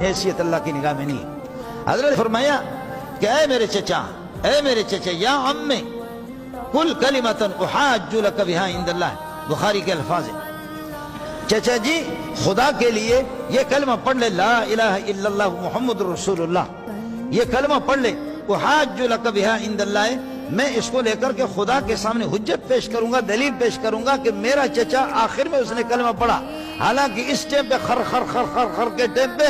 حیثیت اللہ کی نگاہ میں نہیں ہے۔ حضرت نے فرمایا کہ اے میرے چچا، اے میرے چچا، یا عمی قل کلمۃ احاج لک بہا عند اللہ، بخاری کے الفاظ ہیں۔ چچا جی خدا کے لیے یہ کلمہ پڑھ لے، لا الہ الا اللہ محمد رسول اللہ، یہ کلمہ پڑھ لے، احاج لک بہا عند اللہ، میں اس کو لے کر کے خدا کے سامنے حجت پیش کروں گا، دلیل پیش کروں گا کہ میرا چچا آخر میں اس نے کلمہ پڑھا۔ حالانکہ اس ٹائم پہ خر خر خر خر خر کے ٹائم پہ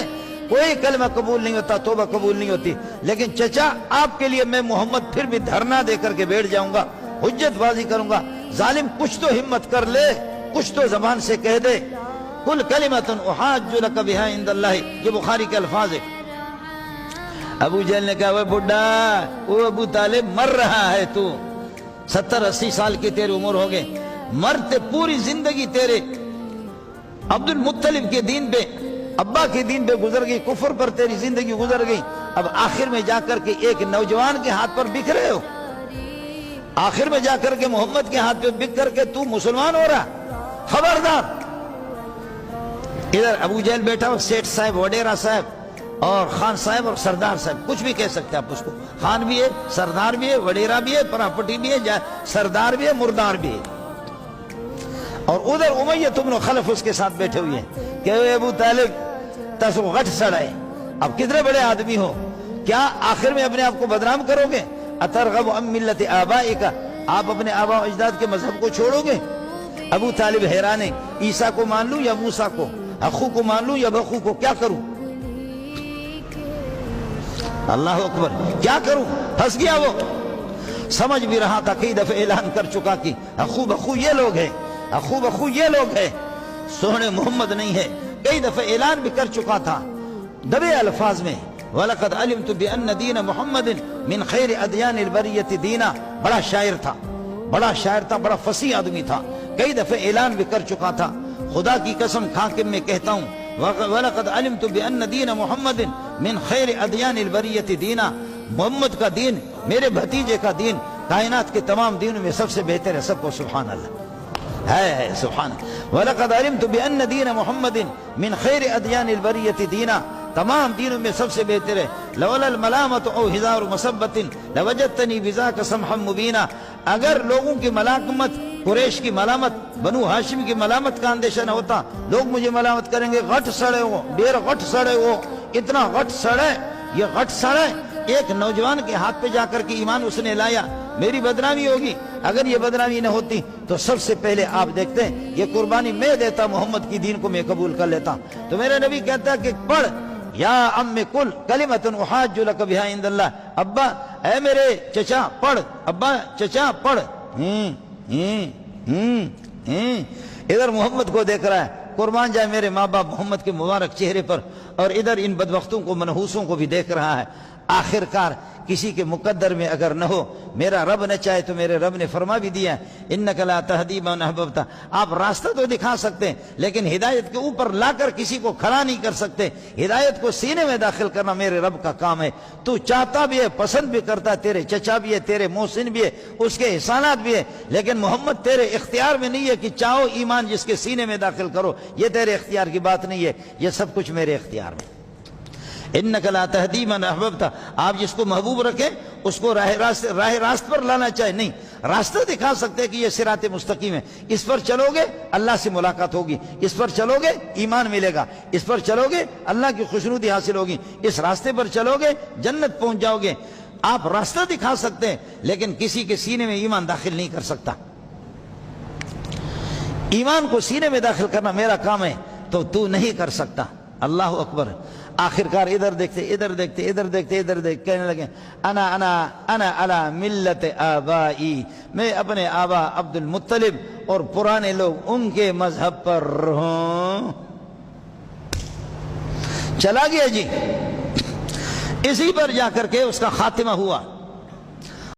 کوئی کلمہ قبول نہیں ہوتا، توبہ قبول نہیں ہوتی، لیکن چچا آپ کے لیے میں محمد پھر بھی دھرنا دے کر کے بیٹھ جاؤں گا، حجت بازی کروں گا۔ ظالم کچھ تو ہمت کر لے، کچھ تو زبان سے کہہ دے، قل کلمۃ احاج لک بہا عند اللہ، یہ بخاری کے الفاظ ہے۔ ابو جہل نے کہا وہ بڈھا، وہ ابو طالب مر رہا ہے، تو 70-80 سال کی تیری عمر ہو گئے، مرتے پوری زندگی تیرے عبد المطلب کے دین پہ، ابا کے دین پہ گزر گئی، کفر پر تیری زندگی گزر گئی، اب آخر میں جا کر کے ایک نوجوان کے ہاتھ پر بک رہے ہو، آخر میں جا کر کے محمد کے ہاتھ پہ بک کر کے تو مسلمان ہو رہا، خبردار۔ ادھر ابو جہل بیٹھا ہو، سیٹھ صاحب، وڈیرا صاحب اور خان صاحب اور سردار صاحب، کچھ بھی کہہ سکتے آپ اس کو، خان بھی ہے، سردار بھی ہے، وڈیرا بھی ہے، پراپرٹی بھی ہے، سردار بھی ہے، مردار بھی ہے۔ اور ادھر امیہ بن خلف اس کے ساتھ بیٹھے ہوئے ہیں کہ اے ابو طالب تسو غٹ سڑائے، اب کتنے بڑے آدمی ہو، کیا آخر میں اپنے آپ کو بدنام کرو گے؟ اترغب عن ملت آبائک، آپ اپنے آبا و اجداد کے مذہب کو چھوڑو گے؟ ابو طالب حیران ہے، عیسیٰ کو مان لوں یا موسیٰ کو، اخو کو مان لوں یا بخو کو، کیا کروں؟ اللہ اکبر، کیا کروں؟ پھنس گیا وہ، سمجھ بھی رہا تھا، کئی دفعہ اعلان کر چکا کہ اخو بخو یہ لوگ ہیں، اخو بخو یہ لوگ ہیں، سونے محمد نہیں ہے، کئی دفعہ اعلان بھی کر چکا تھا دبے الفاظ میں، وَلَقَدْ عَلِمْتُ بِأَنَّ دِينَ مُحَمَّدٍ مِنْ خَيْرِ أَدْيَانِ الْبَرِيَّةِ دِينًا، بڑا شاعر تھا، بڑا شاعر تھا، بڑا فصیح آدمی تھا، کئی دفعہ اعلان بھی کر چکا تھا، خدا کی قسم کھا کے میں کہتا ہوں، وَلَقَدْ عَلِمْتُ بِأَنَّ دِينَ مُحَمَّدٍ مِنْ خَيْرِ أَدْيَانِ الْبَرِيَّةِ دِينًا، محمد کا دین، میرے بھتیجے کا دین کائنات کے تمام دینوں میں سب سے بہتر ہے، سب کو سبحان اللہ ہے، سبحان اللہ۔ وَلَقَدْ عَلِمْتُ بِأَنَّ دِينَ مُحَمَّدٍ مِنْ خَيْرِ أَدْيَانِ الْبَرِيَّةِ دِينًا، تمام دینوں میں سب سے بہتر ہے۔ لولا الملامت او ہزار مسبت لوجدتنی بذاک سمحا مبینا، اگر لوگوں کی ملامت، قریش کی ملامت، بنو ہاشم کی ملامت کا اندیشہ نہ ہوتا، لوگ مجھے ملامت کریں گے، غٹ سڑے ہو، ڈیر غٹ سڑے ہو، اتنا غٹ سڑے، یہ غٹ سڑے، ایک نوجوان کے ہاتھ پہ جا کر کے ایمان اس نے لایا، میری بدنامی ہوگی، اگر یہ بدنامی نہ ہوتی تو سب سے پہلے آپ دیکھتے ہیں یہ قربانی میں دیتا، محمد کی دین کو میں قبول کر لیتا۔ تو میرے نبی کہتا ہے کہ پڑھ یا ام قل کلمۃ احاج لک بہا عند اللہ، ابا اے میرے چچا پڑھ، ابا چچا پڑھ، ادھر محمد کو دیکھ رہا ہے، قربان جائے میرے ماں باپ محمد کے مبارک چہرے پر، اور ادھر ان بدبختوں کو، منحوسوں کو بھی دیکھ رہا ہے۔ آخر کار کسی کے مقدر میں اگر نہ ہو، میرا رب نہ چاہے تو میرے رب نے فرما بھی دیا انک لا تہدی من احببت، آپ راستہ تو دکھا سکتے ہیں لیکن ہدایت کے اوپر لا کر کسی کو کھڑا نہیں کر سکتے، ہدایت کو سینے میں داخل کرنا میرے رب کا کام ہے، تو چاہتا بھی ہے، پسند بھی کرتا ہے، تیرے چچا بھی ہے، تیرے محسن بھی ہے، اس کے احسانات بھی ہے، لیکن محمد تیرے اختیار میں نہیں ہے کہ چاہو ایمان جس کے سینے میں داخل کرو، یہ تیرے اختیار کی بات نہیں ہے، یہ سب کچھ میرے اختیار میں۔ انک لا تہدی من احببت، آپ جس کو محبوب رکھیں اس کو راہ راست پر لانا چاہے، نہیں، راستہ دکھا سکتے ہیں کہ یہ صراط مستقیم ہے، اس پر چلو گے اللہ سے ملاقات ہوگی، اس پر چلو گے ایمان ملے گا، اس پر چلو گے اللہ کی خوشنودی حاصل ہوگی، اس راستے پر چلو گے جنت پہنچ جاؤ گے۔ آپ راستہ دکھا سکتے ہیں لیکن کسی کے سینے میں ایمان داخل نہیں کر سکتا، ایمان کو سینے میں داخل کرنا میرا کام ہے تو نہیں کر سکتا۔ اللہ اکبر۔ آخر کار ادھر دیکھتے ادھر دیکھتے ادھر دیکھتے ادھر دیکھتے کہنے لگے انا علی ملت آبائی، میں اپنے آبا عبد المطلب اور پرانے لوگ ان کے مذہب پر ہوں۔ چلا گیا جی، اسی پر جا کر کے اس کا خاتمہ ہوا۔